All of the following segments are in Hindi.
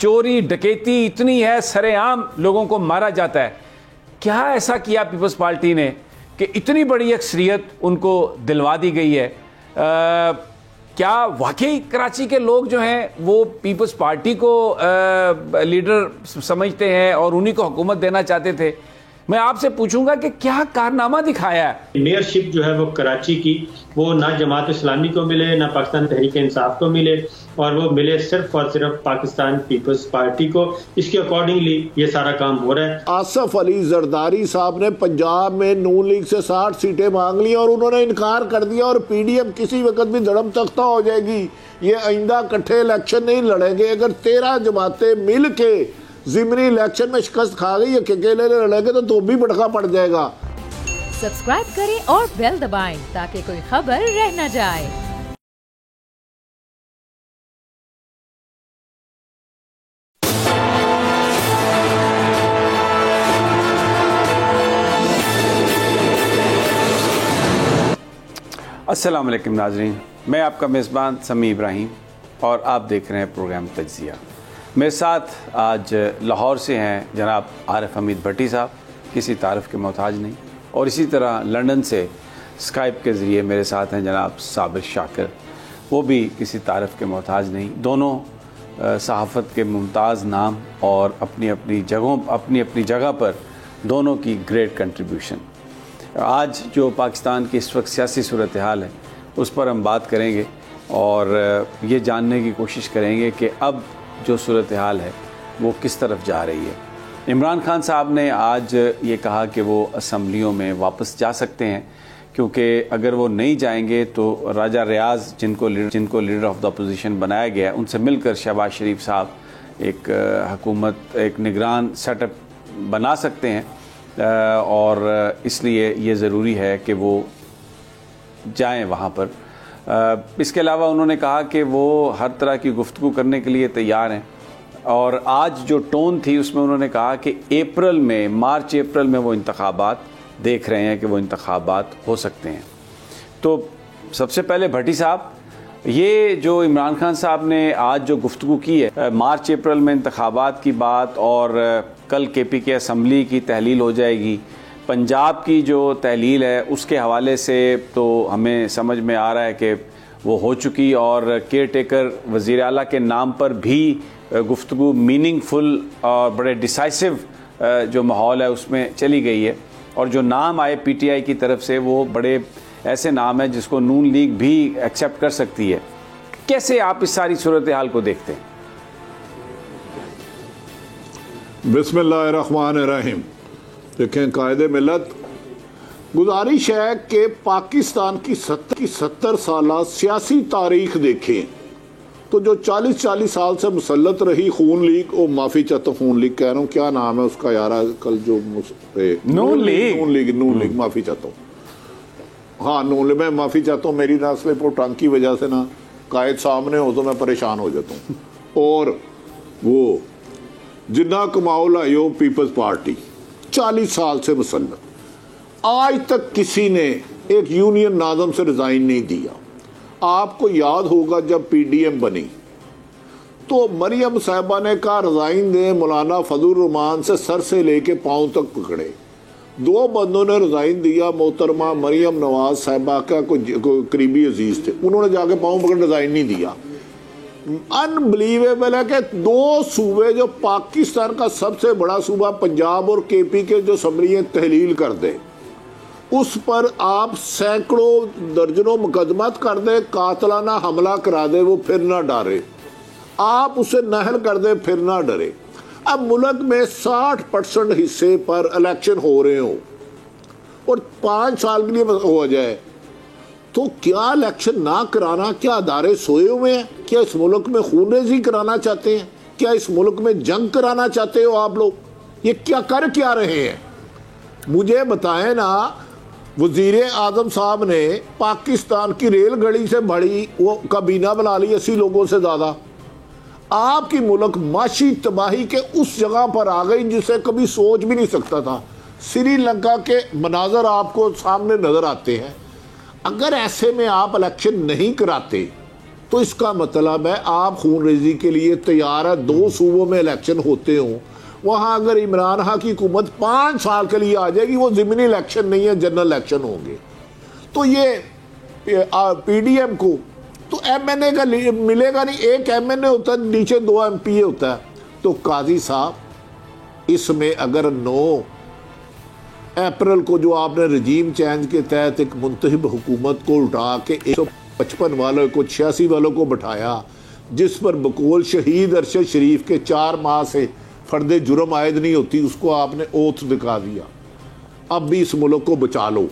चोरी डकैती इतनी है, सरेआम लोगों को मारा जाता है। क्या ऐसा किया पीपल्स पार्टी ने कि इतनी बड़ी अक्सरियत उनको दिलवा दी गई है? क्या वाकई कराची के लोग जो हैं वो पीपल्स पार्टी को लीडर समझते हैं और उन्हीं को हुकूमत देना चाहते थे? मैं आपसे पूछूंगा कि क्या कारनामा दिखाया है? मेयरशिप जो है वो कराची की, वो ना जमात इस्लामी को मिले, ना पाकिस्तान तहरीक इंसाफ को मिले, और वो मिले सिर्फ और सिर्फ पाकिस्तान पीपल्स पार्टी को। इसके अकॉर्डिंगली ये सारा काम हो रहा है। आसफ अली जरदारी साहब ने पंजाब में नून लीग से 60 सीटें मांग ली और उन्होंने इनकार कर दिया, और पीडीएम किसी वक्त भी धड़म तख्ता हो जाएगी। ये आइंदा इकट्ठे इलेक्शन नहीं लड़ेंगे। अगर 13 जमातें मिल के ज़िमनी इलेक्शन में शिकस्त खा गई, अकेले लड़ेंगे तो भी भड़का पड़ जाएगा। सब्सक्राइब करें और बेल दबाएं ताकि कोई खबर रह न जाए। अस्सलाम वालेकुम नाज़रीन, मैं आपका मेज़बान समी इब्राहिम और आप देख रहे हैं प्रोग्राम तज्ज़िया। मेरे साथ आज लाहौर से हैं जनाब आरिफ हमीद भट्टी साहब, किसी तारीफ़ के मोहताज नहीं, और इसी तरह लंदन से स्काइप के ज़रिए मेरे साथ हैं जनाब साबिर शाकिर, वो भी किसी तारीफ़ के मोहताज नहीं। दोनों सहाफ़त के मुमताज़ नाम और अपनी अपनी जगह पर दोनों की ग्रेट कंट्रीब्यूशन। आज जो पाकिस्तान की इस वक्त सियासी सूरत हाल है उस पर हम बात करेंगे और ये जानने की कोशिश करेंगे कि अब जो सूरत हाल है वो किस तरफ जा रही है। इमरान खान साहब ने आज ये कहा कि वो असम्बलियों में वापस जा सकते हैं, क्योंकि अगर वो नहीं जाएंगे तो राजा रियाज जिनको लीडर ऑफ द अपोजिशन बनाया गया है, उनसे मिलकर शहबाज शरीफ साहब एक हुकूमत, एक निगरान सेटअप बना सकते हैं, और इसलिए ये ज़रूरी है कि वो जाएं वहाँ पर। इसके अलावा उन्होंने कहा कि वो हर तरह की गुफ्तगू करने के लिए तैयार हैं, और आज जो टोन थी उसमें उन्होंने कहा कि मार्च अप्रैल में वो इंतखाबात देख रहे हैं कि वो इंतखाबात हो सकते हैं। तो सबसे पहले भट्टी साहब, ये जो इमरान खान साहब ने आज जो गुफ्तगू की है मार्च अप्रैल में इंतखाबात की बात, और कल KPK असम्बली की तहलील हो जाएगी, पंजाब की जो तहलील है उसके हवाले से तो हमें समझ में आ रहा है कि वो हो चुकी, और केयर टेकर वज़ीर आला के नाम पर भी गुफ्तगू मीनिंगफुल और बड़े डिसाइसिव जो माहौल है उसमें चली गई है, और जो नाम आए PTI की तरफ से वो बड़े ऐसे नाम है जिसको नून लीग भी एक्सेप्ट कर सकती है। कैसे आप इस सारी सूरत हाल को देखते हैं? बिस्मिल्लाहिर्रहमानिर्रहीम। देखें, कायदे मिलत गुजारिश है कि पाकिस्तान की 70 साल सियासी तारीख देखें तो जो 40 साल से मुसल्लत रही खून लीग, ओ माफ़ी चाहता हूँ, खून लीग कह रहा हूँ, क्या नाम है उसका यार कल जो नून लीग माफ़ी चाहता हूँ, हाँ नून लीग, मैं माफ़ी चाहता हूँ, मेरी ना स्लिप और टंग की वजह से ना कायद सामने हो तो मैं परेशान हो जाता हूँ। और वो जिन्ना कमाओ लाइयो पीपल्स पार्टी 40 साल से मुसल्लत, आज तक किसी ने एक यूनियन नाज़म से रिज़ाइन नहीं दिया। आपको याद होगा जब PDM बनी तो मरियम साहिबा ने कहा रिज़ाइन दें, मौलाना फजलुर रहमान से सर से लेके पाँव तक पकड़े। 2 बंदों ने रिज़ाइन दिया, मोहतरमा मरियम नवाज साहिबा का कोई करीबी अजीज थे, उन्होंने जाके पाँव पकड़ रिज़ाइन नहीं दिया। अनबिलीवेबल है कि 2 सूबे जो पाकिस्तान का सबसे बड़ा सूबा पंजाब और KPK जो असम्बलियाँ तहलील कर दे, उस पर आप सैकड़ों दर्जनों मुकदमत कर दे, कातलाना हमला करा दे, वो फिर ना डरे, आप उसे नहल कर दे फिर ना डरे। अब मुल्क में 60% हिस्से पर इलेक्शन हो रहे हो और 5 साल के लिए हो जाए, तो क्या इलेक्शन ना कराना, क्या अदारे सोए हुए हैं? क्या इस मुल्क में खूनरेजी कराना चाहते हैं? क्या इस मुल्क में जंग कराना चाहते हो आप लोग? ये क्या कर क्या रहे हैं मुझे बताएं ना। वजीर आजम साहब ने पाकिस्तान की रेलगाड़ी से बड़ी वो काबीना बना ली 80 लोगों से ज़्यादा। आपकी मुल्क माशी तबाही के उस जगह पर आ गई जिसे कभी सोच भी नहीं सकता था। श्रीलंका के मनाजर आपको सामने नजर आते हैं। अगर ऐसे में आप इलेक्शन नहीं कराते तो इसका मतलब है आप खून रेजी के लिए तैयार है। 2 सूबों में इलेक्शन होते हों, वहाँ अगर इमरान खान की हुकूमत 5 साल के लिए आ जाएगी, वो ज़मीनी इलेक्शन नहीं है, जनरल इलेक्शन होंगे। तो ये PDM को तो MNA का मिलेगा नहीं। एक MNA होता है, नीचे 2 MPA होता है। तो काजी साहब इसमें अगर 9 अप्रैल को जो आपने रजीम चेंज के तहत एक मुंतखब हुकूमत को उठा के 155 वालों को 86 वालों को बैठाया, जिस पर बकौल शहीद अरशद शरीफ के 4 माह से फर्द जुर्म आयद नहीं होती, उसको आपने ओथ दिखा दिया। अब भी इस मुल्क को बचा लो,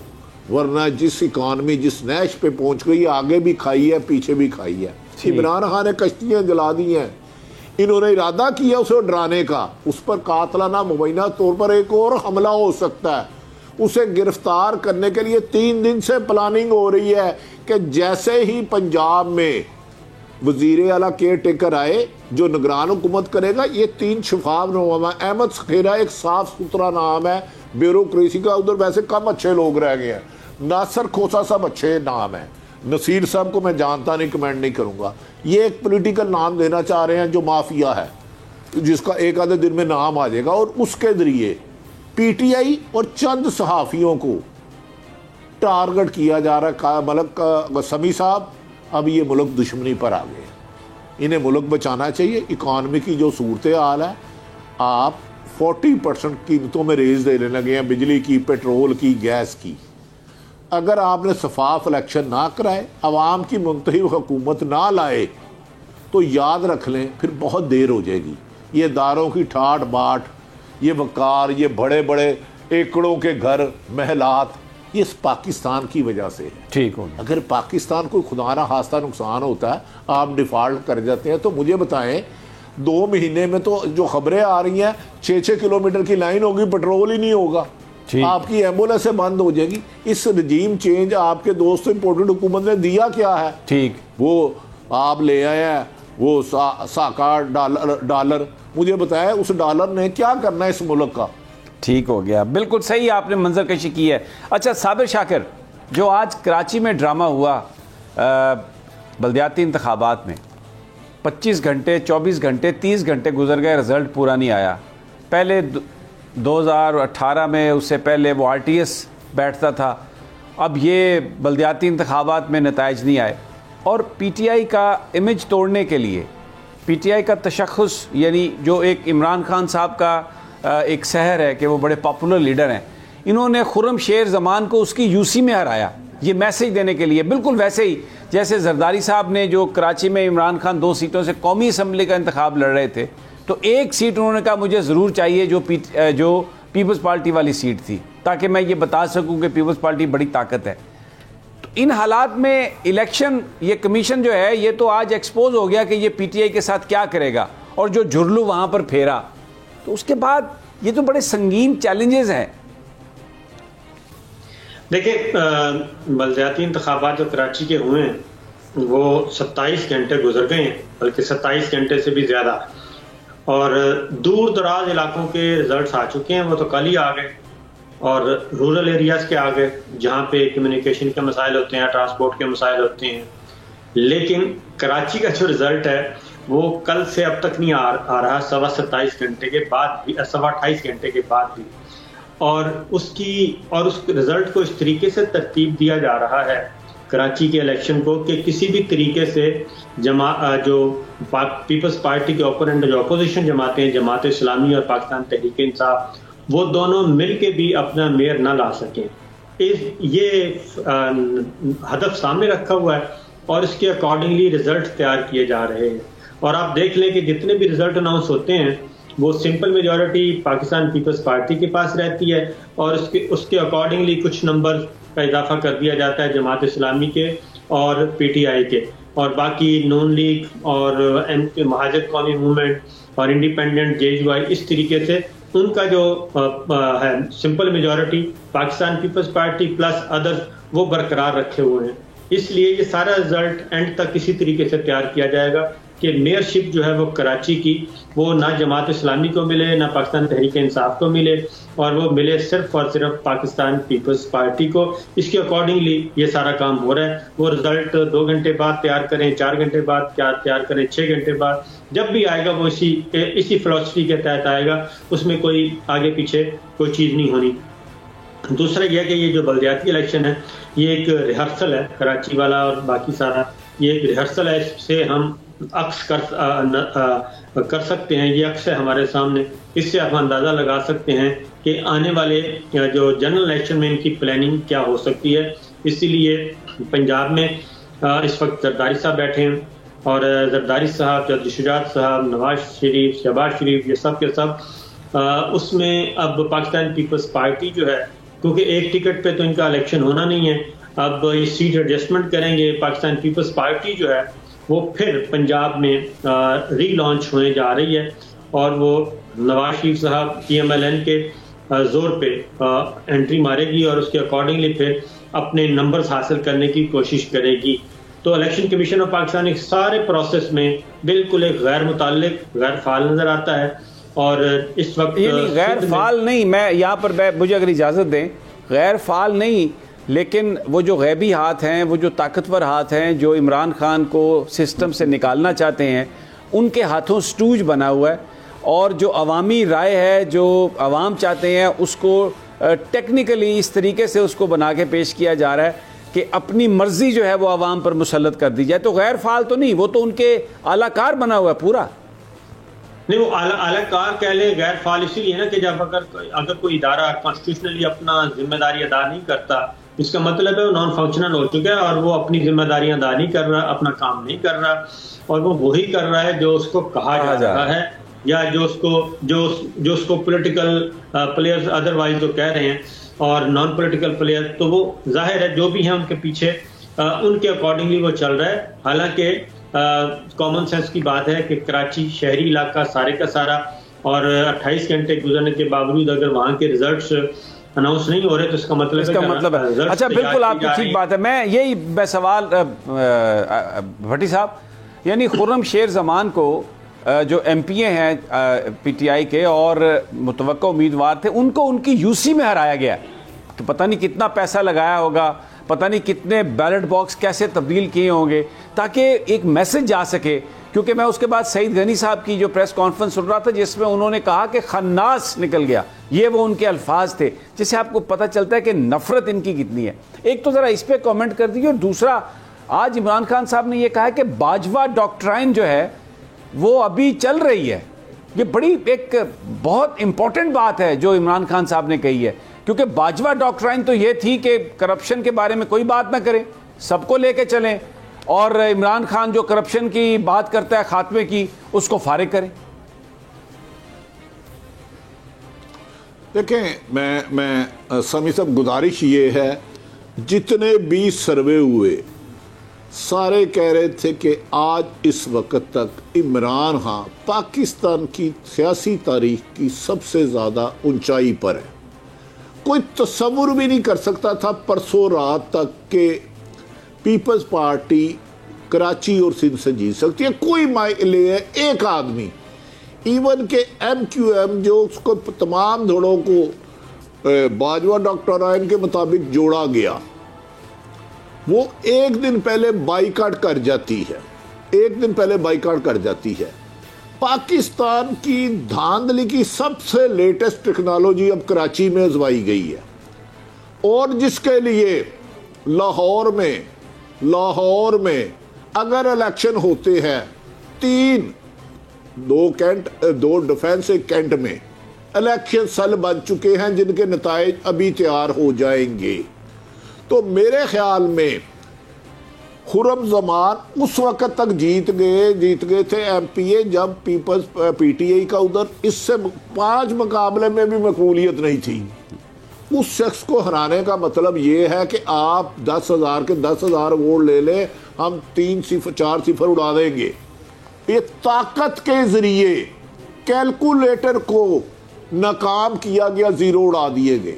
वरना जिस इकानमी जिस नैश पे पहुंच गई, आगे भी खाई है पीछे भी खाई है। इमरान खान ने कश्तियाँ जला दी हैं, इन्होंने इरादा किया उसे डराने का। उस पर कातलाना मुबैना तौर पर एक और हमला हो सकता है। उसे गिरफ्तार करने के लिए 3 दिन से प्लानिंग हो रही है कि जैसे ही पंजाब में वजीर आला केयर टेकर आए जो निगरान हुकूमत करेगा, ये 3 शफाफ नाम है। अहमद सखेरा एक साफ सुथरा नाम है ब्यूरोक्रेसी का, उधर वैसे कम अच्छे लोग रह गए हैं। नासर खोसा साहब अच्छे नाम है, नसीर साहब को मैं जानता नहीं, कमेंट नहीं करूँगा। ये एक पॉलिटिकल नाम देना चाह रहे हैं जो माफिया है, जिसका एक आधे दिन में नाम आ जाएगा, और उसके जरिए PTI और चंद सहाफ़ियों को टारगेट किया जा रहा है। मलक समी साहब अब ये मुल्क दुश्मनी पर आ गए, इन्हें मुल्क बचाना चाहिए। इकानमी की जो सूरत हाल है, आप 40% कीमतों में रेज देने लगे हैं, बिजली की, पेट्रोल की, गैस की। अगर आपने शफाफ इलेक्शन ना कराए, अवाम की मुंतखब हुकूमत ना लाए, तो याद रख लें फिर बहुत देर हो जाएगी। ये दारों की ठाट बाट, ये वकार, ये बड़े बड़े एकड़ों के घर महलात, ये इस पाकिस्तान की वजह से है। ठीक हो, अगर पाकिस्तान को खुदा ना खास्ता नुकसान होता है, आप डिफ़ॉल्ट कर जाते हैं, तो मुझे बताएं 2 महीने में तो जो खबरें आ रही हैं 6-6 किलोमीटर की लाइन होगी, पेट्रोल ही नहीं होगा, आपकी एम्बुलेंस से बंद हो जाएगी। इस रजीम चेंज आपके दोस्त इम्पोर्टेड हुकूमत ने दिया क्या है? ठीक, वो आप ले आए हैं वो साकार डॉलर, मुझे बताया उस डॉलर ने क्या करना है इस मुल्क का। ठीक हो गया, बिल्कुल सही आपने मंजर कशी की है। अच्छा साबिर शाकिर, जो आज कराची में ड्रामा हुआ बल्दियाती इंतखाबात में, 25 घंटे 24 घंटे 30 घंटे गुजर गए, रिज़ल्ट पूरा नहीं आया। पहले 2018 में, उससे पहले वो RTS बैठता था, अब ये बल्दियाती इंतखाबात में नताइज नहीं आए। और PTI का इमेज तोड़ने के लिए, PTI का तशख़्ख़ुस, यानी जो एक इमरान खान साहब का एक सहर है कि वो बड़े पॉपुलर लीडर हैं, इन्होंने खुर्रम शेर ज़मान को उसकी UC में हराया, ये मैसेज देने के लिए। बिल्कुल वैसे ही जैसे जरदारी साहब ने, जो कराची में इमरान खान 2 सीटों से कौमी असम्बली का इंतखाब लड़ रहे थे, तो एक सीट उन्होंने कहा मुझे ज़रूर चाहिए जो पीपल्स पार्टी वाली सीट थी, ताकि मैं ये बता सकूं कि पीपल्स पार्टी बड़ी ताकत है। तो इन हालात में इलेक्शन, ये कमीशन जो है, ये तो आज एक्सपोज हो गया कि ये PTI के साथ क्या करेगा, और जो जुर्लू वहाँ पर फेरा, तो उसके बाद ये तो बड़े संगीन चैलेंजेस हैं। देखिए, बल्दियाती इंतखाबात जो कराची के हुए हैं, वो 27 घंटे गुजर गए हैं, बल्कि 27 घंटे से भी ज़्यादा, और दूर दराज इलाकों के रिजल्ट्स आ चुके हैं। वो तो कल ही आ गए, और रूरल एरियाज़ के आ गए, जहाँ पे कम्युनिकेशन के मसाइल होते हैं, ट्रांसपोर्ट के मसाइल होते हैं। लेकिन कराची का जो रिज़ल्ट है, वो कल से अब तक नहीं आ रहा, 27 घंटे के बाद भी, 28 घंटे के बाद भी। और उस रिजल्ट को इस तरीके से तरतीब दिया जा रहा है कराची के इलेक्शन को, कि किसी भी तरीके से जो पीपल्स पार्टी के ओपोनेंट, जो अपोजिशन जमातें हैं, जमात इस्लामी और पाकिस्तान तहरीक इंसाफ, वो दोनों मिल के भी अपना मेयर ना ला सकें। ये हदफ सामने रखा हुआ है, और इसके अकॉर्डिंगली रिजल्ट तैयार किए जा रहे हैं। और आप देख लें कि जितने भी रिजल्ट अनाउंस होते हैं, वो सिंपल मेजॉरिटी पाकिस्तान पीपल्स पार्टी के पास रहती है, और उसके अकॉर्डिंगली कुछ नंबर का इजाफा कर दिया जाता है जमात इस्लामी के और PTI के, और बाकी नून लीग और महाजर कौमी मूवमेंट और इंडिपेंडेंट JUI, इस तरीके से उनका जो है simple majority Pakistan Peoples Party plus others, वो बरकरार रखे हुए हैं। इसलिए ये सारा रिजल्ट एंड तक किसी तरीके से तैयार किया जाएगा, कि मेयरशिप जो है वो कराची की वो ना जमात इस्लामी को मिले, ना पाकिस्तान तहरीक इंसाफ को मिले, और वो मिले सिर्फ और सिर्फ पाकिस्तान पीपल्स पार्टी को। इसके अकॉर्डिंगली ये सारा काम हो रहा है। वो रिजल्ट 2 घंटे बाद तैयार करें, 4 घंटे बाद तैयार करें, 6 घंटे बाद, जब भी आएगा वो इसी फिलॉसफी के तहत आएगा। उसमें कोई आगे पीछे कोई चीज़ नहीं होनी। दूसरा यह कि ये जो बल्दियाती इलेक्शन है ये एक रिहर्सल है, कराची वाला और बाकी सारा ये एक रिहर्सल है। इससे हम अक्स कर सकते हैं, ये अक्स है हमारे सामने। इससे हम अंदाज़ा लगा सकते हैं कि आने वाले जो जनरल इलेक्शन में इनकी प्लानिंग क्या हो सकती है। इसीलिए पंजाब में इस वक्त जरदारी साहब बैठे हैं, और जरदारी साहब, चौधरी शुजात साहब, नवाज शरीफ, शहबाज शरीफ, ये सब के सब उसमें अब पाकिस्तान पीपल्स पार्टी जो है, क्योंकि एक टिकट पे तो इनका इलेक्शन होना नहीं है, अब ये सीट एडजस्टमेंट करेंगे। पाकिस्तान पीपल्स पार्टी जो है वो फिर पंजाब में रीलॉन्च होने जा रही है, और वो नवाज शरीफ साहब PMLN के जोर पे एंट्री मारेगी, और उसके अकॉर्डिंगली फिर अपने नंबर्स हासिल करने की कोशिश करेगी। तो इलेक्शन कमीशन ऑफ पाकिस्तान एक सारे प्रोसेस में बिल्कुल एक गैर मुताल्लिक, गैर फाल नजर आता है। और इस वक्त ये नहीं, गैर फाल नहीं, मैं यहाँ पर मुझे अगर इजाज़त दें, गैर फाल नहीं, लेकिन वो जो गैबी हाथ हैं, वो जो ताकतवर हाथ हैं, जो इमरान खान को सिस्टम से निकालना चाहते हैं, उनके हाथों स्टूज बना हुआ है। और जो अवामी राय है, जो अवाम चाहते हैं, उसको टेक्निकली इस तरीके से उसको बना के पेश किया जा रहा है कि अपनी मर्जी जो है वो अवाम पर मुसल्लत कर दी जाए। तो गैर फाल तो नहीं, वो तो उनके आलाकार बना हुआ है पूरा। नहीं, वो आलाकार कह ले, गैर फाल इसीलिए ना कि जब अगर कोई इदारा कॉन्स्टिट्यूशनली अपना जिम्मेदारी अदा नहीं करता, इसका मतलब है वो नॉन फंक्शनल हो चुका है, और वो अपनी जिम्मेदारियां अदा नहीं कर रहा, अपना काम नहीं कर रहा, और वो वही कर रहा है जो उसको कहा जा रहा है, या जो उसको पॉलिटिकल प्लेयर्स अदरवाइज जो कह रहे हैं, और नॉन पॉलिटिकल प्लेयर। तो वो जाहिर है जो भी है उनके पीछे उनके अकॉर्डिंगली वो चल रहा है। हालांकि कॉमन सेंस की बात है कि कराची शहरी इलाका सारे का सारा, और 28 घंटे गुजरने के बावजूद अगर वहाँ के रिजल्ट्स अनाउंस नहीं हो रहे तो इसका मतलब है। अच्छा, बिल्कुल आपकी ठीक बात है। मैं सवाल भट्टी साहब, यानी खुर्रम शेर जमान को जो MPA हैं PTI के और मुतवक्का उम्मीदवार थे, उनको उनकी UC में हराया गया कि पता नहीं कितना पैसा लगाया होगा, पता नहीं कितने बैलेट बॉक्स कैसे तब्दील किए होंगे ताकि एक मैसेज जा सके। क्योंकि मैं उसके बाद सईद गनी साहब की जो प्रेस कॉन्फ्रेंस सुन रहा था जिसमें उन्होंने कहा कि खन्नास निकल गया, ये वो उनके अल्फाज थे, जिससे आपको पता चलता है कि नफरत इनकी कितनी है। एक तो ज़रा इस पर कॉमेंट कर दीजिए, और दूसरा आज इमरान खान साहब ने यह कहा कि बाजवा डॉक्ट्राइन जो है वो अभी चल रही है। ये बड़ी एक बहुत इंपॉर्टेंट बात है जो इमरान खान साहब ने कही है, क्योंकि बाजवा डॉक्ट्राइन तो ये थी कि करप्शन के बारे में कोई बात ना करें, सबको लेके चलें, और इमरान खान जो करप्शन की बात करता है खात्मे की, उसको फारिग करें। देखें, मैं समी साहब, गुजारिश ये है, जितने भी सर्वे हुए सारे कह रहे थे कि आज इस वक्त तक इमरान खान पाकिस्तान की सियासी तारीख की सबसे ज़्यादा ऊंचाई पर है। कोई तस्वुर भी नहीं कर सकता था परसों रात तक के पीपल्स पार्टी कराची और सिंध से जीत सकती है। कोई माइले है एक आदमी, इवन के MQM जो उसको तमाम धड़ों को बाजवा डॉक्टराइन के मुताबिक जोड़ा गया, वो एक दिन पहले बाइकाट कर जाती है, एक दिन पहले बाइकाट कर जाती है। पाकिस्तान की धांधली की सबसे लेटेस्ट टेक्नोलॉजी अब कराची में आजमाई गई है, और जिसके लिए लाहौर में अगर इलेक्शन होते हैं, 2 डिफेंस एक कैंट में इलेक्शन सेल बन चुके हैं जिनके नताइज अभी तैयार हो जाएंगे। तो मेरे ख्याल में खुर्रम जमान उस वक्त तक जीत गए थे MPA जब पीपल्स PTI का उधर इससे 5 मुकाबले में भी मकबूलियत नहीं थी। उस शख्स को हराने का मतलब ये है कि आप 10,000 के 10,000 वोट ले लें, हम 3-4 सिफर उड़ा देंगे। ये ताकत के जरिए कैलकुलेटर को नाकाम किया गया, 0 उड़ा दिए गए।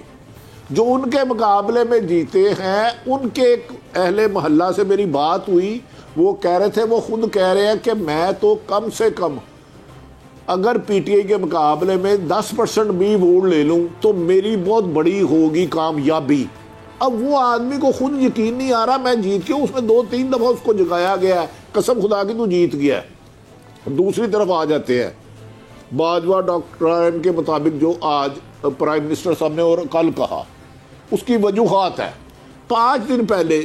जो उनके मुकाबले में जीते हैं, उनके एक अहले मोहल्ला से मेरी बात हुई, वो कह रहे थे, वो खुद कह रहे हैं कि मैं तो कम से कम अगर पीटीआई के मुकाबले में 10% भी वोट ले लूं तो मेरी बहुत बड़ी होगी कामयाबी। अब वो आदमी को खुद यकीन नहीं आ रहा मैं जीत के, उसमें 2-3 दफा उसको जगाया गया है, कसम खुदा की तू जीत गया है। दूसरी तरफ आ जाते हैं बाजवा डॉक्टर के मुताबिक जो आज प्राइम मिनिस्टर साहब ने और कल कहा, उसकी वजूहात है। 5 दिन पहले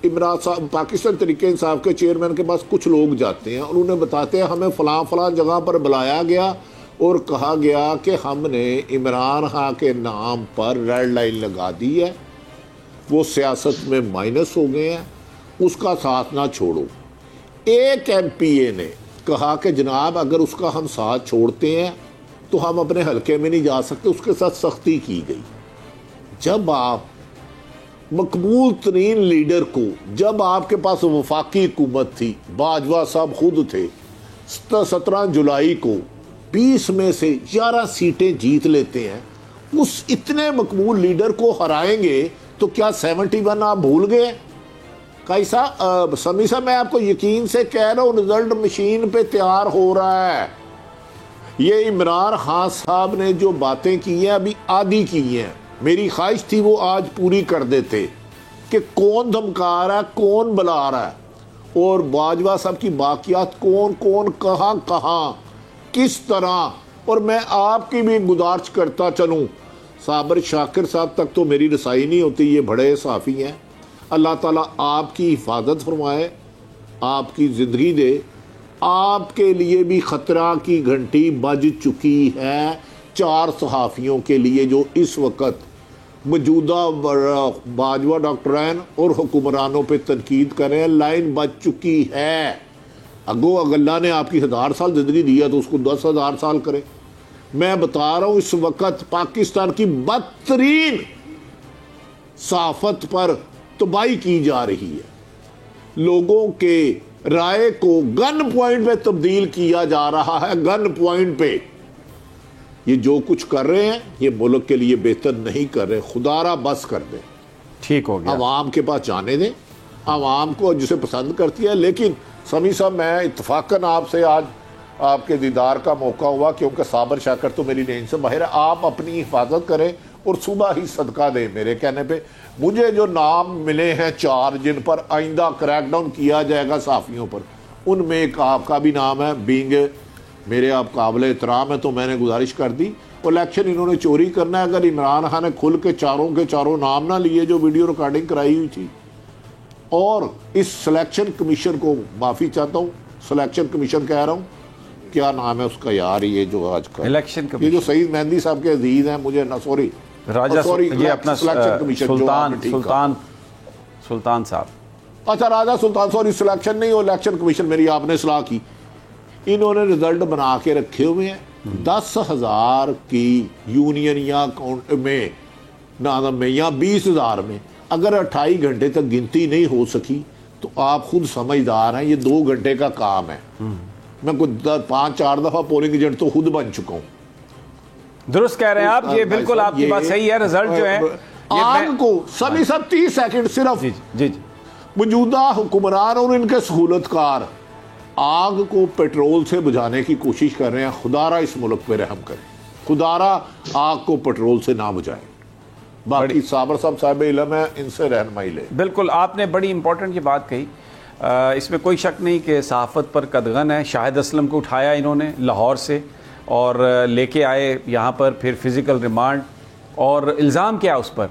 इमरान साहब पाकिस्तान तहरीक इंसाफ के चेयरमैन के पास कुछ लोग जाते हैं और उन्हें बताते हैं हमें फ़लाँ जगह पर बुलाया गया और कहा गया कि हमने इमरान खान के नाम पर रेड लाइन लगा दी है, वो सियासत में माइनस हो गए हैं, उसका साथ ना छोड़ो। एक MPA ने कहा कि जनाब अगर उसका हम साथ छोड़ते हैं तो हम अपने हलके में नहीं जा सकते, उसके साथ सख्ती की गई। जब आप मकबूल तरीन लीडर को, जब आपके पास वफाकी हुकूमत थी, बाजवा साहब खुद थे, 17 जुलाई को 20 में से 11 सीटें जीत लेते हैं, उस इतने मकबूल लीडर को हराएंगे तो क्या 71 आप भूल गए? कैसा समी साहब, मैं आपको यकीन से कह रहा हूँ रिजल्ट मशीन पे तैयार हो रहा है। ये इमरान खान साहब ने जो बातें की हैं अभी आधी की हैं, मेरी ख्वाहिश थी वो आज पूरी कर देते कि कौन धमका रहा है, कौन बुला रहा है, और बाजवा साहब की बाकियात कौन कौन कहाँ कहाँ किस तरह। और मैं आपकी भी गुजारिश करता चलूँ, साबर शाकिर साहब तक तो मेरी रसाई नहीं होती, ये बड़े साफ़ी हैं, अल्लाह ताला आपकी हिफाजत फरमाए, आपकी ज़िंदगी दे। आपके लिए भी ख़तरा की घंटी बज चुकी है 4 सहाफ़ियों के लिए जो इस वक्त मौजूदा बाजवा डॉक्टरान और हुक्मरानों पे तनकीद कर रहे हैं। लाइन बच चुकी है। अगो अल्लाह ने आपकी 1000 साल ज़िंदगी दी है तो उसको 10,000 साल करे। मैं बता रहा हूँ इस वक्त पाकिस्तान की बदतरीन सहाफ़त पर तबाही की जा रही है, लोगों के राय को गन पॉइंट पे तब्दील किया जा रहा है, गन पॉइंट पे। ये जो कुछ कर रहे हैं ये मुल्क के लिए बेहतर नहीं कर रहे, खुदारा बस कर दे, ठीक हो गया, अवाम के पास जाने दें, अवाम को जिसे पसंद करती है। लेकिन समी साहब मैं इत्तफाकन आपसे आज आपके दीदार का मौका हुआ क्योंकि साबर शाकर तो मेरी नींद से बाहर है, आप अपनी हिफाजत करें और सुबह ही सदका दें। मेरे कहने पे मुझे जो नाम मिले हैं 4 जिन पर आइंदा क्रैकडाउन किया जाएगा साफ़ियों पर, उनमें एक आपका भी नाम है। बींग मेरे आप काबिल एहतराम है तो मैंने गुजारिश कर दी। इलेक्शन इन्होंने चोरी करना है। अगर इमरान खान ने खुल के चारों नाम ना लिए जो वीडियो रिकॉर्डिंग कराई हुई थी, और इस सिलेक्शन कमीशन को माफ़ी चाहता हूँ, सिलेक्शन कमीशन कह रहा हूँ, क्या नाम है उसका यार, ये जो आज का इलेक्शन ये जो सईद मेहंदी साहब के अजीज हैं, मुझे ना सॉरी राजा सॉरी ये अपना सिलेक्शन कमीशन सुल्तान साहब, अच्छा राजा सुल्तान, सॉरी सिलेक्शन नहीं, वो इलेक्शन कमीशन मेरी आपने सलाह की। इन्होंने रिजल्ट बना के रखे हुए हैं 10,000 की यूनियन या अकाउंट में नादम में या 20,000 में। अगर 28 घंटे तक गिनती नहीं हो सकी तो आप खुद समझदार हैं, ये 2 घंटे का काम है। मैं कुछ 5-4 दफा पोलिंग एजेंट तो खुद बन चुका हूं। दुरुस्त कह रहे हैं आप, ये बिल्कुल आपकी बात सही है। रिजल्ट जो है आग को सभी सब 30 सेकंड सिर्फ जी मौजूदा हुक्मरान और इनके सहूलतकार आग को पेट्रोल से बुझाने की कोशिश कर रहे हैं। खुदारा इस मुल्क पे रहम करें, खुदारा आग को पेट्रोल से ना बुझाएं। बाकी साबर साहब इल्म है, इनसे रहनुमाई ले। बिल्कुल आपने बड़ी इंपॉर्टेंट ये बात कही, इसमें कोई शक नहीं कि सहाफ़त पर कदगन है। शाहिद असलम को उठाया इन्होंने लाहौर से और लेके आए यहाँ पर, फिर फिज़िकल रिमांड, और इल्ज़ाम क्या उस पर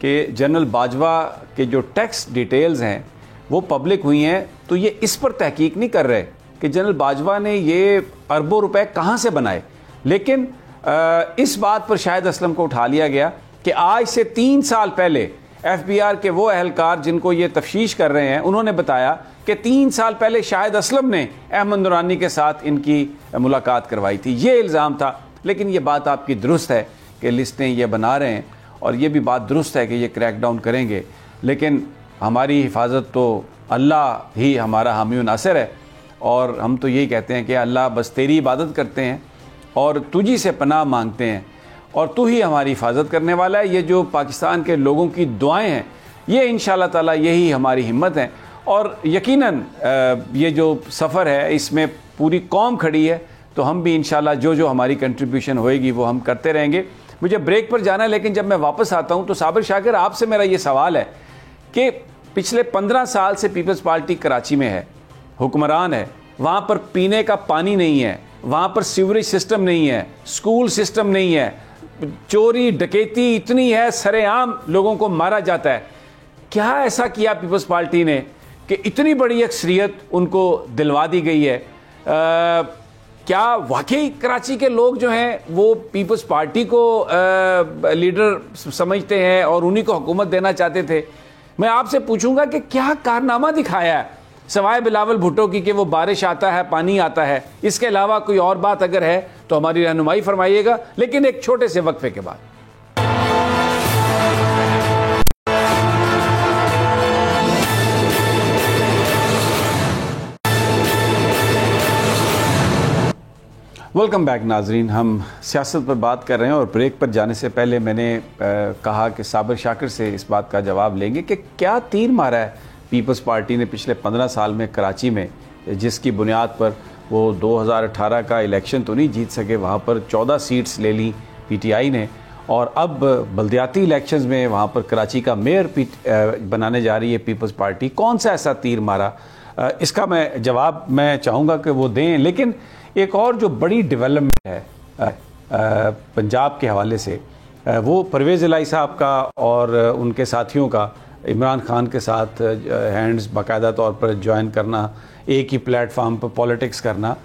कि जनरल बाजवा के जो टैक्स डिटेल्स हैं वो पब्लिक हुई हैं। तो ये इस पर तहकीक नहीं कर रहे कि जनरल बाजवा ने ये अरबों रुपए कहाँ से बनाए, लेकिन इस बात पर शाहिद असलम को उठा लिया गया कि आज से 3 साल पहले FBR के वो अहलकार जिनको ये तफ्तीश कर रहे हैं, उन्होंने बताया कि 3 साल पहले शाहिद असलम ने अहमद नूरानी के साथ इनकी मुलाकात करवाई थी। ये इल्ज़ाम था। लेकिन ये बात आपकी दुरुस्त है कि लिस्टें ये बना रहे हैं, और ये भी बात दुरुस्त है कि ये क्रैकडाउन करेंगे, लेकिन हमारी हिफाजत तो अल्लाह ही हमारा हामी व नासिर है। और हम तो यही कहते हैं कि अल्लाह बस तेरी इबादत करते हैं और तुझी से पनाह मांगते हैं, और तू ही हमारी हिफाजत करने वाला है। ये जो पाकिस्तान के लोगों की दुआएं हैं, ये इंशाअल्लाह ताला यही हमारी हिम्मत है। और यकीनन ये जो सफ़र है इसमें पूरी कौम खड़ी है, तो हम भी इंशाल्लाह जो जो हमारी कंट्रीब्यूशन होएगी वो हम करते रहेंगे। मुझे ब्रेक पर जाना है, लेकिन जब मैं वापस आता हूँ तो साबिर शाकिर आपसे मेरा ये सवाल है कि पिछले 15 साल से पीपल्स पार्टी कराची में है, हुक्मरान है, वहाँ पर पीने का पानी नहीं है, वहाँ पर सीवरेज सिस्टम नहीं है, स्कूल सिस्टम नहीं है, चोरी डकैती इतनी है, सरेआम लोगों को मारा जाता है। क्या ऐसा किया पीपल्स पार्टी ने कि इतनी बड़ी अक्सरियत उनको दिलवा दी गई है? क्या वाकई कराची के लोग जो हैं वो पीपल्स पार्टी को लीडर समझते हैं और उन्हीं को हुकूमत देना चाहते थे? मैं आपसे पूछूंगा कि क्या कारनामा दिखाया है सवाए बिलावल भुट्टो की कि वो बारिश आता है, पानी आता है, इसके अलावा कोई और बात अगर है तो हमारी रहनुमाई फरमाइएगा, लेकिन एक छोटे से वक्फे के बाद। वेलकम बैक नाजरीन, हम सियासत पर बात कर रहे हैं और ब्रेक पर जाने से पहले मैंने कहा कि साबिर शाकिर से इस बात का जवाब लेंगे कि क्या तीर मारा है पीपल्स पार्टी ने पिछले 15 साल में कराची में, जिसकी बुनियाद पर वो 2018 का इलेक्शन तो नहीं जीत सके, वहाँ पर 14 सीट्स ले ली पीटीआई ने, और अब बल्दियाती इलेक्शंस में वहाँ पर कराची का मेयर बनाने जा रही है पीपल्स पार्टी। कौन सा ऐसा तीर मारा, इसका मैं जवाब मैं चाहूँगा कि वो दें। लेकिन एक और जो बड़ी डेवलपमेंट है पंजाब के हवाले से, वो परवेज़ इलाही साहब का और उनके साथियों का इमरान खान के साथ हैंड्स बाकायदा तौर पर ज्वाइन करना, एक ही प्लेटफार्म पर पॉलिटिक्स करना,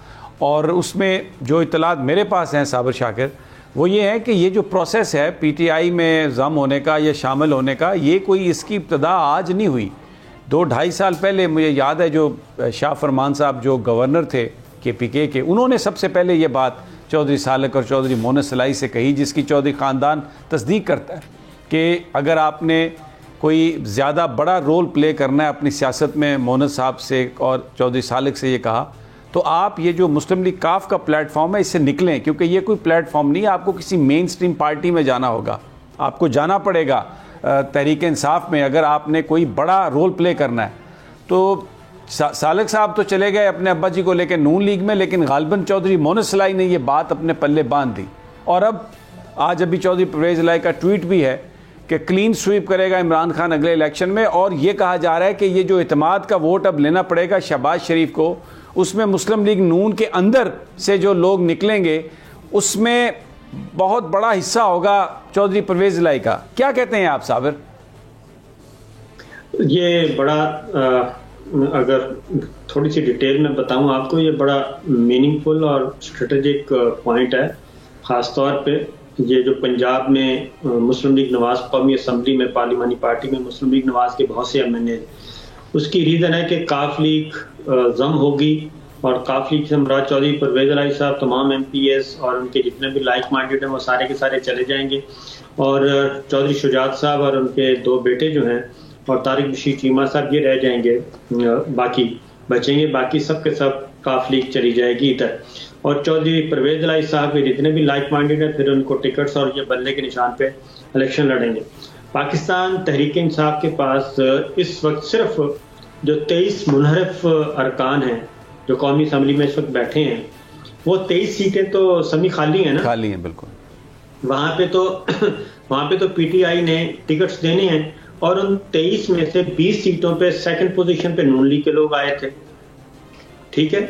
और उसमें जो इतलात मेरे पास हैं साबिर शाकिर, वो ये है कि ये जो प्रोसेस है पीटीआई में जम होने का या शामिल होने का, ये कोई इसकी इब्तदा आज नहीं हुई। 2-2.5 साल पहले मुझे याद है जो शाह फरमान साहब जो गवर्नर थे KPK के, उन्होंने सबसे पहले ये बात चौधरी सालक और चौधरी मोनस सलाई से कही, जिसकी चौधरी ख़ानदान तस्दीक करता है कि अगर आपने कोई ज़्यादा बड़ा रोल प्ले करना है अपनी सियासत में, मोनस साहब से और चौधरी सालक से ये कहा, तो आप ये जो मुस्लिम लीग काफ का प्लेटफॉर्म है इससे निकलें, क्योंकि ये कोई प्लेटफॉर्म नहीं है, आपको किसी मेन स्ट्रीम पार्टी में जाना होगा, आपको जाना पड़ेगा तहरीक इंसाफ में अगर आपने कोई बड़ा रोल प्ले करना है। तो सालक साहब तो चले गए अपने अब्बा जी को लेकर नून लीग में, लेकिन गालिबन चौधरी मोनस सलाई ने ये बात अपने पल्ले बांध दी, और अब आज अभी चौधरी परवेज़ इलाही का ट्वीट भी है कि क्लीन स्वीप करेगा इमरान खान अगले इलेक्शन में, और ये कहा जा रहा है कि ये जो इत्मीद का वोट अब लेना पड़ेगा शहबाज शरीफ को, उसमें मुस्लिम लीग नून के अंदर से जो लोग निकलेंगे उसमें बहुत बड़ा हिस्सा होगा चौधरी परवेज़ इलाही का। क्या कहते हैं आप साबिर? ये बड़ा अगर थोड़ी सी डिटेल में बताऊं आपको, ये बड़ा मीनिंगफुल और स्ट्रेटेजिक पॉइंट है। ख़ास तौर पे ये जो पंजाब में मुस्लिम लीग नवाज कौमी असम्बली में, पार्लिमानी पार्टी में मुस्लिम लीग नवाज के बहुत से MNA, उसकी रीज़न है कि काफ लीग जम होगी और काफ लीग से मुराद चौधरी परवेज़ इलाही साहब, तमाम MPs और उनके जितने भी लाइक माइंडेड हैं वो सारे के सारे चले जाएंगे, और चौधरी शुजात साहब और उनके 2 बेटे जो हैं और तारिक बशीर चीमा साहब ये रह जाएंगे, बाकी बचेंगे, बाकी सब के सब काफ लीग चली जाएगी इधर, और चौधरी परवेज़ इलाही साहब के जितने भी लाइक माइंडेड हैं फिर उनको टिकट्स और ये बल्ले के निशान पे इलेक्शन लड़ेंगे। पाकिस्तान तहरीक इंसाफ के पास इस वक्त सिर्फ जो 23 मुनहरफ अरकान हैं जो कौमी असम्बली में इस वक्त बैठे हैं, वो 23 सीटें तो समी खाली हैं ना? खाली हैं, बिल्कुल। वहाँ पे तो PTI ने टिकट्स देने हैं, और उन 23 में से 20 सीटों पे सेकंड पोजीशन पे नून लीग के लोग आए थे, ठीक है,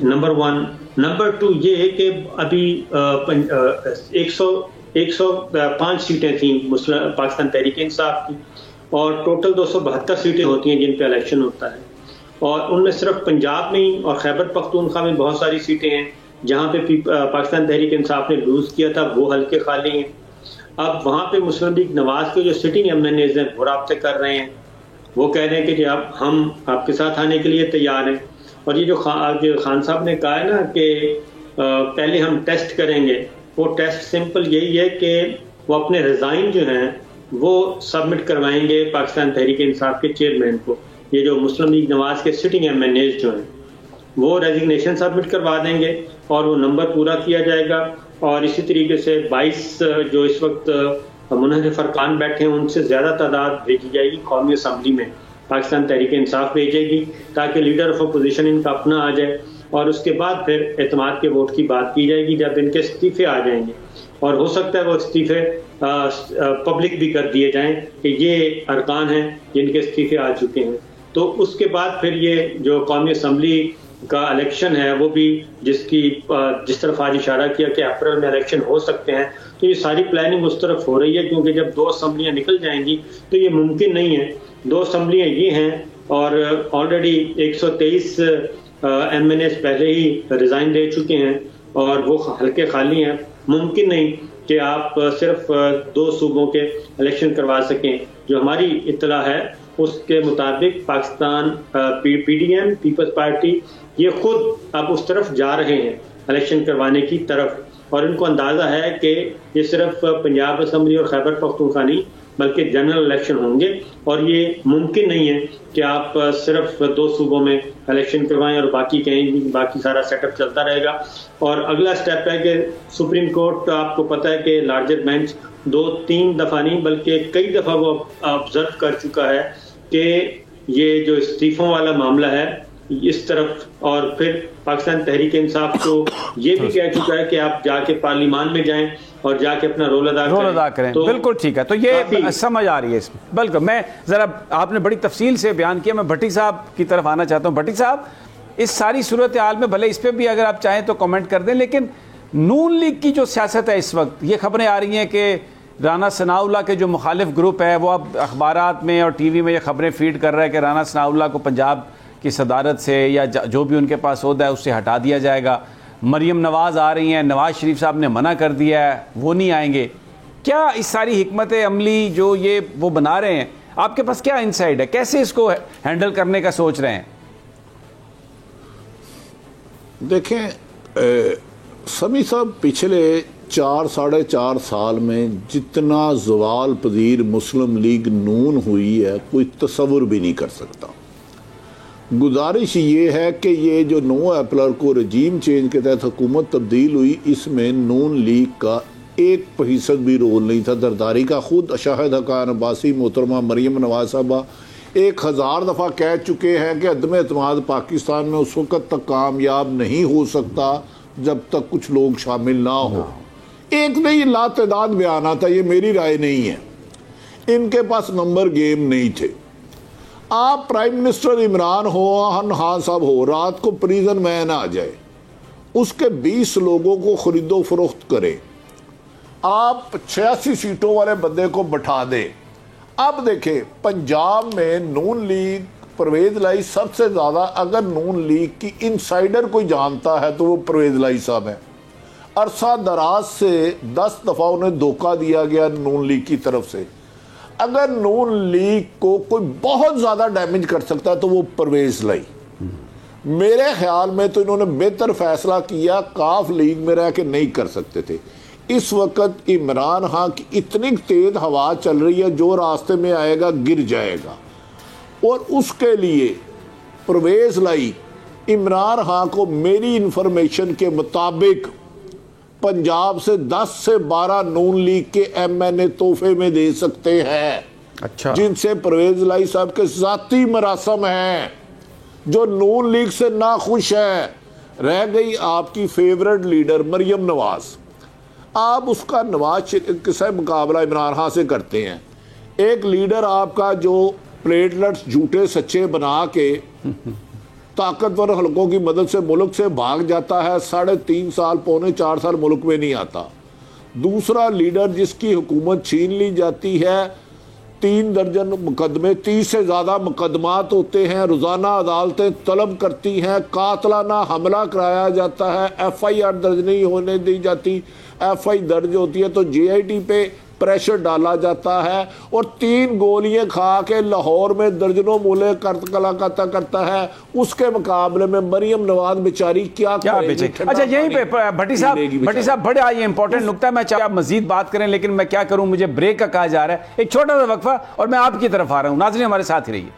नंबर 1। नंबर 2 ये कि अभी 105 सीटें थी पाकिस्तान तहरीक इंसाफ की, और टोटल 272 सीटें होती हैं जिन पे इलेक्शन होता है, और उनमें सिर्फ पंजाब में और खैबर पख्तूनख्वा में बहुत सारी सीटें हैं जहाँ पे पाकिस्तान तहरीक इंसाफ ने लूज किया था, वो हल्के खाली हैं। अब वहाँ पे मुस्लिम लीग नवाज के जो सिटिंग MNAs हैं वो राब्ते कर रहे हैं, वो कह रहे हैं कि अब हम आपके साथ आने के लिए तैयार हैं, और ये जो खान साहब ने कहा है ना कि पहले हम टेस्ट करेंगे, वो टेस्ट सिंपल यही है कि वो अपने रिजाइन जो हैं वो सबमिट करवाएंगे पाकिस्तान तहरीक इंसाफ के चेयरमैन को। ये जो मुस्लिम लीग नवाज के सिटिंग MNAs जो हैं वो रेजिग्नेशन सबमिट करवा देंगे और वो नंबर पूरा किया जाएगा, और इसी तरीके से 22 जो इस वक्त मुनहरिफ अरकान बैठे हैं उनसे ज़्यादा तादाद भेजी जाएगी कौमी असम्बली में पाकिस्तान तहरीक इंसाफ भेजेगी ताकि लीडर ऑफ अपोजिशन इनका अपना आ जाए, और उसके बाद फिर एतमाद के वोट की बात की जाएगी जब इनके इस्तीफे आ जाएंगे। और हो सकता है वो इस्तीफे पब्लिक भी कर दिए जाएं कि ये अरकान हैं जिनके इस्तीफे आ चुके हैं। तो उसके बाद फिर ये जो कौमी असम्बली का इलेक्शन है वो भी जिस तरफ आज इशारा किया कि अप्रैल में इलेक्शन हो सकते हैं, तो ये सारी प्लानिंग उस तरफ हो रही है, क्योंकि जब 2 असम्बलियाँ निकल जाएंगी तो ये मुमकिन नहीं है। 2 असम्बलियाँ ये हैं और ऑलरेडी 123 MNAs पहले ही रिजाइन दे चुके हैं और वो हल्के खाली हैं। मुमकिन नहीं कि आप सिर्फ 2 सूबों के इलेक्शन करवा सकें। जो हमारी इत्तला है उसके मुताबिक पाकिस्तान PDM पीपल्स पार्टी ये खुद अब उस तरफ जा रहे हैं इलेक्शन करवाने की तरफ, और इनको अंदाजा है कि ये सिर्फ पंजाब असम्बली और खैबर पख्तूनख्वा नहीं बल्कि जनरल इलेक्शन होंगे, और ये मुमकिन नहीं है कि आप सिर्फ 2 सूबों में इलेक्शन करवाएं और बाकी कहीं बाकी सारा सेटअप चलता रहेगा। और अगला स्टेप है कि सुप्रीम कोर्ट, आपको पता है कि लार्जर बेंच 2-3 दफ़ा नहीं बल्कि कई दफ़ा वो ऑब्जर्व कर चुका है कि ये जो इस्तीफों वाला मामला है इस तरफ, और फिर पाकिस्तान तहरीक इंसाफ को ये भी कह चुका है कि आप जाके पार्लियामान में जाएं और जाके अपना रोल अदा करें। तो बिल्कुल ठीक है, तो ये समझ आ रही है इसमें। बिल्कुल, मैं जरा आपने बड़ी तफसील से बयान किया, मैं भट्टी साहब की तरफ आना चाहता हूँ। भट्टी साहब, इस सारी सूरत हाल में भले इस पर भी अगर आप चाहें तो कमेंट कर दें, लेकिन नून लीग की जो सियासत है इस वक्त, ये खबरें आ रही हैं कि राना सनाउल्लाह के जो मुखालिफ ग्रुप है वो अब अखबारात में और TV में ये खबरें फीड कर रहा है कि राना सनाउल्लाह को पंजाब की सदारत से या जो भी उनके पास होता है उससे हटा दिया जाएगा। मरियम नवाज आ रही हैं, नवाज शरीफ साहब ने मना कर दिया है, वो नहीं आएंगे। क्या इस सारी हिकमत अमली जो ये वो बना रहे हैं, आपके पास क्या इंसाइट है, कैसे इसको हैंडल करने का सोच रहे हैं? देखें समी साहब, पिछले 4-4.5 साल में जितना ज़वाल पजीर मुस्लिम लीग नून हुई है कोई तसव्वुर भी नहीं कर सकता। गुजारिश ये है कि ये जो 9 अप्रैल को रजीम चेंज के तहत हुकूमत तब्दील हुई, इसमें नून लीग का 1% भी रोल नहीं था। दरदारी का खुद शाहिद हकान अब्बासी, मोहतरमा मरियम नवाज साहबा 1000 दफ़ा कह चुके हैं कि अदम एतमाद पाकिस्तान में उस वक़्त तक कामयाब नहीं हो सकता जब तक कुछ लोग शामिल ना हो। एक नहीं, लातदाद बयान आता, ये मेरी राय नहीं है, इनके पास नंबर गेम नहीं थे। आप प्राइम मिनिस्टर इमरान हो, खान साहब हो, रात को प्रिजन मैन आ जाए, उसके 20 लोगों को खरीदो फरोख्त करें, आप 86 सीटों वाले बंदे को बैठा दें। अब देखें, पंजाब में नून लीग, परवेज लाई सबसे ज़्यादा अगर नून लीग की इनसाइडर कोई जानता है तो वो परवेज लाई साहब है। अरसा दराज से 10 दफ़ा उन्हें धोखा दिया गया नून लीग की तरफ से। अगर नून लीग को कोई बहुत ज़्यादा डैमेज कर सकता है तो वो परवेज लाई। मेरे ख्याल में तो इन्होंने बेहतर फैसला किया, काफ लीग में रह के नहीं कर सकते थे। इस वक्त इमरान खान की इतनी तेज हवा चल रही है, जो रास्ते में आएगा गिर जाएगा, और उसके लिए परवेज लाई इमरान खान को मेरी इंफॉर्मेशन के मुताबिक पंजाब से 10 से 12 नून लीग के MNA तोहफे में दे सकते हैं। अच्छा, जिनसे परवेज लाई साहब के जाती मरासम हैं, जो नून लीग से नाखुश है। रह गई आपकी फेवरेट लीडर मरियम नवाज, आप उसका नवाज से मुकाबला इमरान खान से करते हैं। एक लीडर आपका जो प्लेटलेट्स झूठे सच्चे बना के ताकतवर हलकों की मदद से मुल्क से भाग जाता है, 3.5 साल 3.25 साल मुल्क में नहीं आता। दूसरा लीडर जिसकी हुकूमत छीन ली जाती है, 3 दर्जन मुकदमे, 30 से ज़्यादा मुकदमात होते हैं, रोज़ाना अदालतें तलब करती हैं, कातलाना हमला कराया जाता है, FIR दर्ज नहीं होने दी जाती, FI दर्ज होती है तो JIT पे प्रेशर डाला जाता है, और 3 गोलियां खा के लाहौर में दर्जनों मूल्य कलाकता करता है। उसके मुकाबले में मरियम नवाज बेचारी क्या बेचे। अच्छा, यहीं पे भट्टी साहब बड़े आइए इंपॉर्टेंट नुकता है, मैं चाहे आप मजीद बात करें लेकिन मैं क्या करूं, मुझे ब्रेक का कहा जा रहा है। एक छोटा सा वक्फा और मैं आपकी तरफ आ रहा हूं। नाज़रीन हमारे साथ ही रहिए।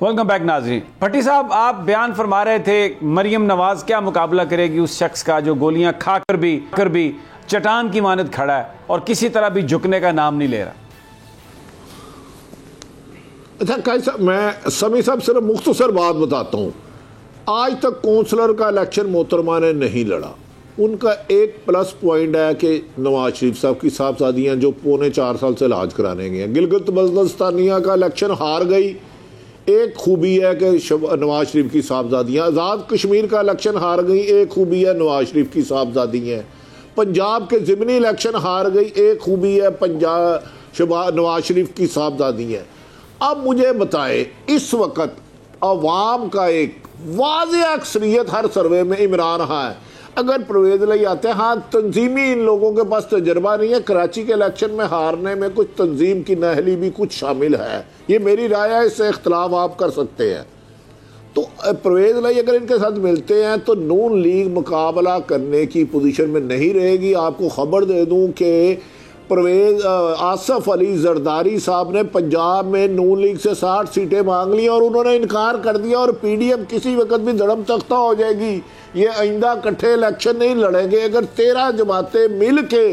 वेलकम बैक नाज़रीन। भट्टी साहब, आप बयान फरमा रहे थे मरियम नवाज क्या मुकाबला करेगी उस शख्स का जो गोलियां खाकर भी चट्टान की मानद खड़ा है और किसी तरह भी झुकने का नाम नहीं ले रहा। अच्छा कैसा, मैं समी साहब सिर्फ मुख्तसर बात बताता हूँ। आज तक कौंसलर का इलेक्शन मोहतरमा ने नहीं लड़ा। उनका एक प्लस पॉइंट है कि नवाज शरीफ साहब की साहबजादियाँ जो 4.25 साल से इलाज कराने गई हैं। गिलगित बल्तिस्तानिया का इलेक्शन हार गई, एक खूबी है कि नवाज शरीफ की साहबजादियाँ। आज़ाद कश्मीर का इलेक्शन हार गई, एक खूबी है नवाज शरीफ की साहबजादी हैं। पंजाब के ज़िमनी इलेक्शन हार गई, एक खूबी है नवाज शरीफ की साहबजादी हैं। अब मुझे बताएं, इस वक्त अवाम का एक वाज़ेह अक्सरियत हर सर्वे में इमरान खान है। अगर परवेज़ लाई आते हैं, हाँ तंजीमी इन लोगों के पास तजर्बा नहीं है। कराची के इलेक्शन में हारने में कुछ तंजीम की नाअहली भी कुछ शामिल है, ये मेरी राय है, इससे इख्तलाफ आप कर सकते हैं। तो परवेज़ लाई अगर इनके साथ मिलते हैं तो नून लीग मुकाबला करने की पोजीशन में नहीं रहेगी। आपको खबर दे दूं कि आसफ अली जरदारी साहब ने पंजाब में नून लीग से 60 सीटें मांग ली और उन्होंने इनकार कर दिया और PDM किसी वक्त भी धड़म तख्ता हो जाएगी। ये आइंदा इकट्ठे इलेक्शन नहीं लड़ेंगे। अगर 13 जमातें मिल के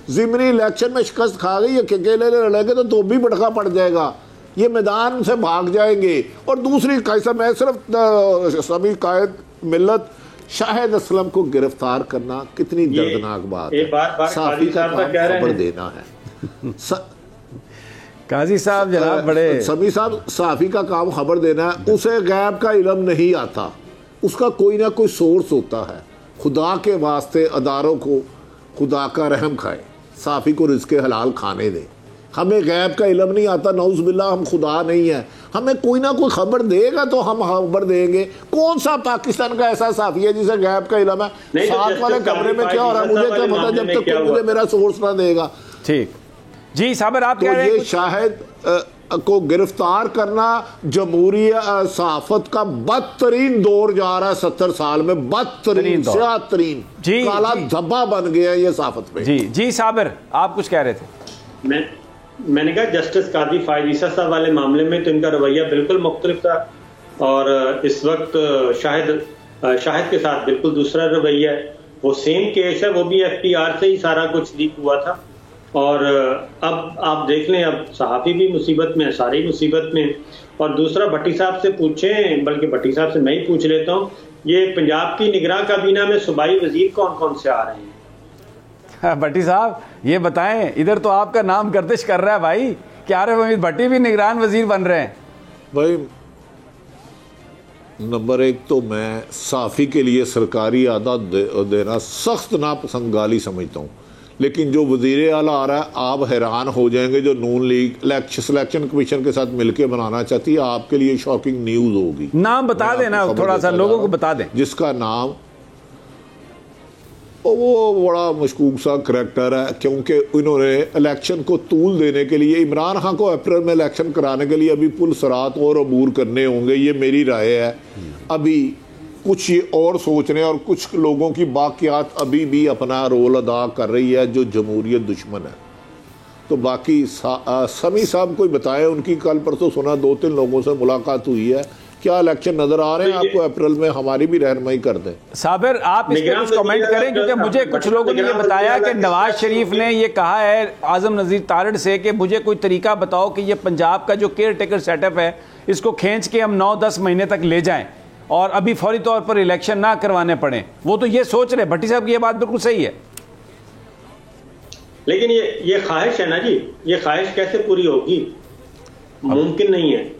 ज़िमनी इलेक्शन में शिकस्त खा गई, अकेले लड़ेंगे तो भी भड़का पड़ जाएगा, ये मैदान से भाग जाएंगे। और दूसरी कैसा, मैं सिर्फ समी कायद मिल्लत शाहिद असलम को गिरफ्तार करना कितनी दर्दनाक बात है। साफी का काम खबर देना है। काजी साहब जनाब बड़े समी साहब, साफी का काम खबर देना है। उसे गैब का इल्म नहीं आता, उसका कोई ना कोई सोर्स होता है। खुदा के वास्ते अदारों को खुदा का रहम खाए, साफी को रिज़्क़े हलाल खाने दें। हमें गैब का इल्म नहीं आता, नौज़ बिल्लाह, हम खुदा नहीं है। हमें कोई ना कोई खबर देगा तो हम खबर देंगे। कौन सा पाकिस्तान का ऐसा साफी है जिसे गैब का इल्म है? साथ वाले कमरे में क्या हो रहा है मुझे क्या पता, जब तक तो मुझे मेरा सोर्स ना देगा। ठीक जी साबिर, आप तो ये शाहिद को गिरफ्तार करना जमहूरियत सहाफत का बदतरीन दौर जा रहा है। 70 साल में बदतरीन सियातरीन काला धब्बा बन गया है ये सहाफत पे। जी साबिर, आप कुछ कह रहे थे। मैंने कहा जस्टिस कादी फायद ईसा साहब वाले मामले में तो इनका रवैया बिल्कुल मुख्तलिफ था और इस वक्त शाहिद के साथ बिल्कुल दूसरा रवैया है। वो सेम केस है, वो भी FPR से ही सारा कुछ लीक हुआ था। और अब आप देख लें, अब सहाफ़ी भी मुसीबत में है, सारी मुसीबत में। और दूसरा भट्टी साहब से पूछें, बल्कि भट्टी साहब से मैं ही पूछ लेता हूँ, ये पंजाब की निगरान काबीना में सूबाई वजीर कौन कौन से आ रहे हैं? भट्टी साहब ये बताएं, इधर तो आपका नाम गर्दिश कर रहा है भाई कि आरिफ हमीद भट्टी भी निगरान वजीर बन रहे हैं। भाई नंबर एक तो मैं साफ़ी के लिए सरकारी आदा देना सख्त नापसंद गाली समझता हूँ, लेकिन जो वजीर आला आ रहा है आप हैरान हो जाएंगे। जो नून लीग सिलेक्शन कमीशन के साथ मिलकर बनाना चाहती है, आपके लिए शॉकिंग न्यूज़ होगी। नाम बता देना, थोड़ा सा लोगों को बता दें। जिसका नाम, वो बड़ा मशकूक सा करैक्टर है, क्योंकि इन्होंने इलेक्शन को तूल देने के लिए इमरान खान को अप्रैल में इलेक्शन कराने के लिए अभी पुल सरात और अबूर करने होंगे, ये मेरी राय है। अभी कुछ ये और सोच रहे हैं और कुछ लोगों की बाकियात अभी भी अपना रोल अदा कर रही है जो जमहूरियत दुश्मन है। तो बाकी समी साहब कोई बताएं, उनकी कल परसों सुना 2-3 लोगों से मुलाकात हुई है, क्या इलेक्शन नजर आ रहे हैं आपको अप्रैल में? हमारी भी रहनुमाई कर दें। साबिर आप इस पर कुछ कमेंट करें, क्योंकि मुझे कुछ लोगों ने ये बताया कि नवाज शरीफ ने ये कहा है आजम नज़ीर तारड़ से कि मुझे कोई तरीका बताओ कि ये पंजाब का जो केयर टेकर सेटअप है इसको खींच के हम 9-10 महीने तक ले जाएं और अभी फौरी तौर पर इलेक्शन ना करवाने पड़े। वो तो ये सोच रहे, भट्टी साहब की ये बात बिल्कुल सही है, लेकिन ये ख्वाहिश है ना जी, ये ख्वाहिश कैसे पूरी होगी? मुमकिन नहीं है।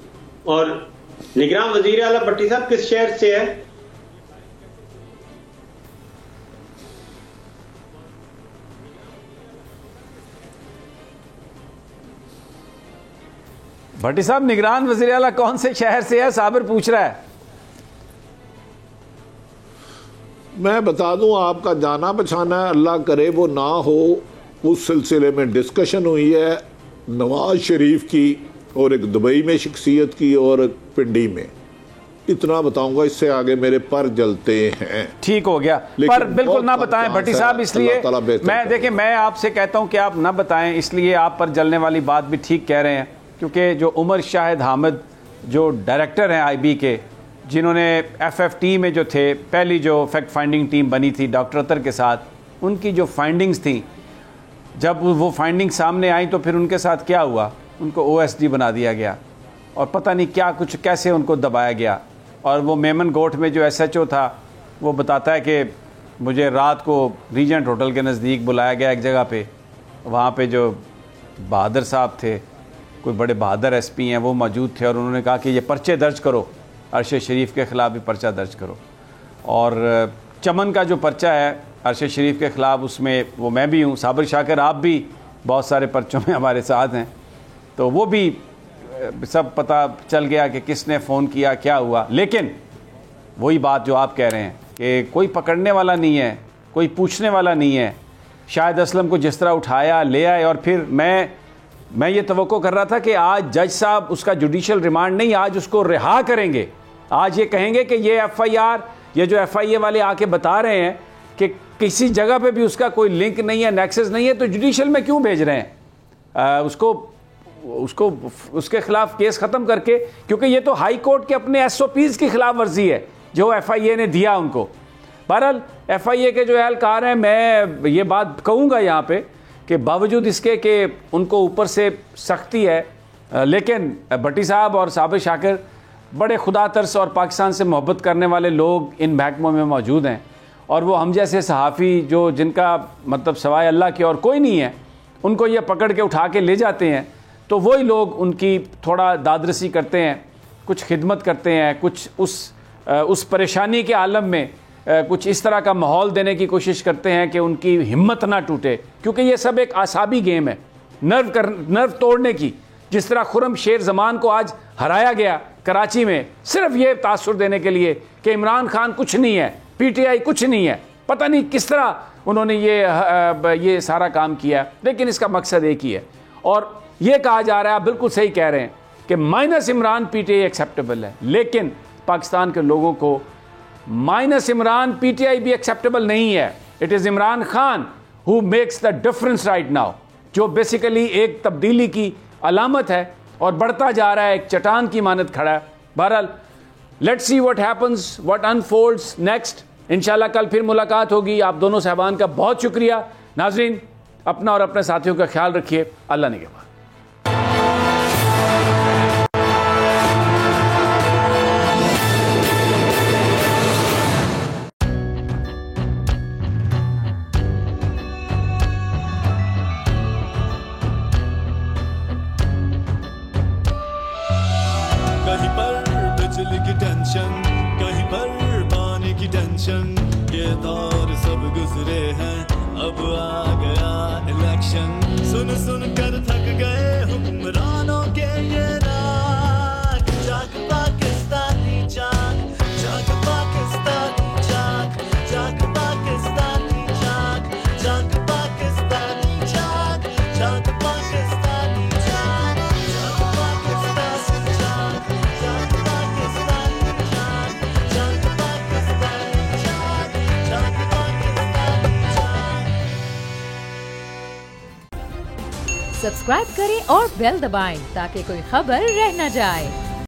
और निगरान वजीर आला भट्टी साहब किस शहर से है? भट्टी साहब निगरान वजीर आला कौन से शहर से है, साबिर पूछ रहा है। मैं बता दूं, आपका जाना पहचाना है, अल्लाह करे वो ना हो। उस सिलसिले में डिस्कशन हुई है नवाज शरीफ की और एक दुबई में शख्सियत की और पिंडी में। इतना बताऊंगा, इससे आगे मेरे पर जलते हैं। ठीक हो गया, पर बिल्कुल ना बताएं भट्टी साहब, इसलिए मैं देखिए मैं आपसे कहता हूं कि आप ना बताएं, इसलिए आप पर जलने वाली बात भी ठीक कह रहे हैं, क्योंकि जो उमर शाहिद हामिद जो डायरेक्टर हैं आईबी के, जिन्होंने एफएफटी में जो थे, पहली जो फैक्ट फाइंडिंग टीम बनी थी डॉक्टर अतर के साथ, उनकी जो फाइंडिंग्स थी, जब वो फाइंडिंग सामने आई तो फिर उनके साथ क्या हुआ, उनको ओएसडी बना दिया गया और पता नहीं क्या कुछ कैसे उनको दबाया गया। और वो मेमन गोट में जो एसएचओ था वो बताता है कि मुझे रात को रीजेंट होटल के नज़दीक बुलाया गया एक जगह पे, वहाँ पे जो बहादुर साहब थे, कोई बड़े बहादुर एसपी हैं, वो मौजूद थे और उन्होंने कहा कि ये पर्चे दर्ज करो, अरशद शरीफ के ख़िलाफ़ भी पर्चा दर्ज करो। और चमन का जो पर्चा है अरशद शरीफ के ख़िलाफ़, उसमें वो मैं भी हूँ, साबिर शाकिर आप भी बहुत सारे पर्चों में हमारे साथ हैं, तो वो भी सब पता चल गया कि किसने फ़ोन किया, क्या हुआ। लेकिन वही बात जो आप कह रहे हैं कि कोई पकड़ने वाला नहीं है, कोई पूछने वाला नहीं है। शाहिद असलम को जिस तरह उठाया, ले आए, और फिर मैं ये तवक्को कर रहा था कि आज जज साहब उसका जुडिशल रिमांड नहीं, आज उसको रिहा करेंगे। आज ये कहेंगे कि ये एफआईआर, ये जो एफआईए वाले आके बता रहे हैं कि किसी जगह पे भी उसका कोई लिंक नहीं है, नेक्सस नहीं है, तो जुडिशल में क्यों भेज रहे हैं उसको उसके खिलाफ केस ख़त्म करके, क्योंकि ये तो हाई कोर्ट के अपने एसओपीज़ की खिलाफ वर्जी है जो एफआईए ने दिया उनको। बहरहाल एफआईए के जो एहलकार हैं, मैं ये बात कहूँगा यहाँ पे कि बावजूद इसके कि उनको ऊपर से सख्ती है, लेकिन भट्टी साहब और साबिर शाकिर बड़े खुदा तरस और पाकिस्तान से मोहब्बत करने वाले लोग इन महकमों में मौजूद हैं, और वो हम जैसे सहाफ़ी जो जिनका मतलब सवाए अल्लाह के और कोई नहीं है, उनको ये पकड़ के उठा के ले जाते हैं, तो वही लोग उनकी थोड़ा दादरसी करते हैं, कुछ खिदमत करते हैं, कुछ उस परेशानी के आलम में कुछ इस तरह का माहौल देने की कोशिश करते हैं कि उनकी हिम्मत ना टूटे, क्योंकि ये सब एक आसाबी गेम है, नर्व तोड़ने की। जिस तरह खुर्रम शेर जमान को आज हराया गया कराची में, सिर्फ ये तासुर देने के लिए कि इमरान खान कुछ नहीं है, पीटीआई कुछ नहीं है, पता नहीं किस तरह उन्होंने ये सारा काम किया, लेकिन इसका मकसद एक ही है। और ये कहा जा रहा है, आप बिल्कुल सही कह रहे हैं कि माइनस इमरान पीटीआई एक्सेप्टेबल है, लेकिन पाकिस्तान के लोगों को माइनस इमरान पीटीआई भी एक्सेप्टेबल नहीं है। It is Imran Khan who makes the difference right now, जो बेसिकली एक तब्दीली की अलामत है और बढ़ता जा रहा है, एक चट्टान की मानद खड़ा है। बहरहाल let's see what happens, what unfolds next. इंशाल्लाह कल फिर मुलाकात होगी। आप दोनों साहबान का बहुत शुक्रिया। नाजरीन, अपना और अपने साथियों का ख्याल रखिए। अल्लाह निगहबान। कहीं पर बिजली की टेंशन, कहीं पर पानी की टेंशन, ये दौर सब गुजरे हैं, अब आ गया इलेक्शन। सुन सुन कर थक गए हुक्मरानों के ये राग, जाग पाकिस्तानी जाग, जाग पाकिस्तानी जाग, जाग पाकिस्तानी जाग, जाग पाकिस्तानी जाग, जाग पाकिस्तानी जाग, जाग पाकिस्तानी जाग, जाग पाकिस्तानी जाग, जाग पाकिस्तानी जाग, जाग पाकिस्तानी जाग। सब्सक्राइब करें और बेल दबाएं ताकि कोई खबर रह न जाए।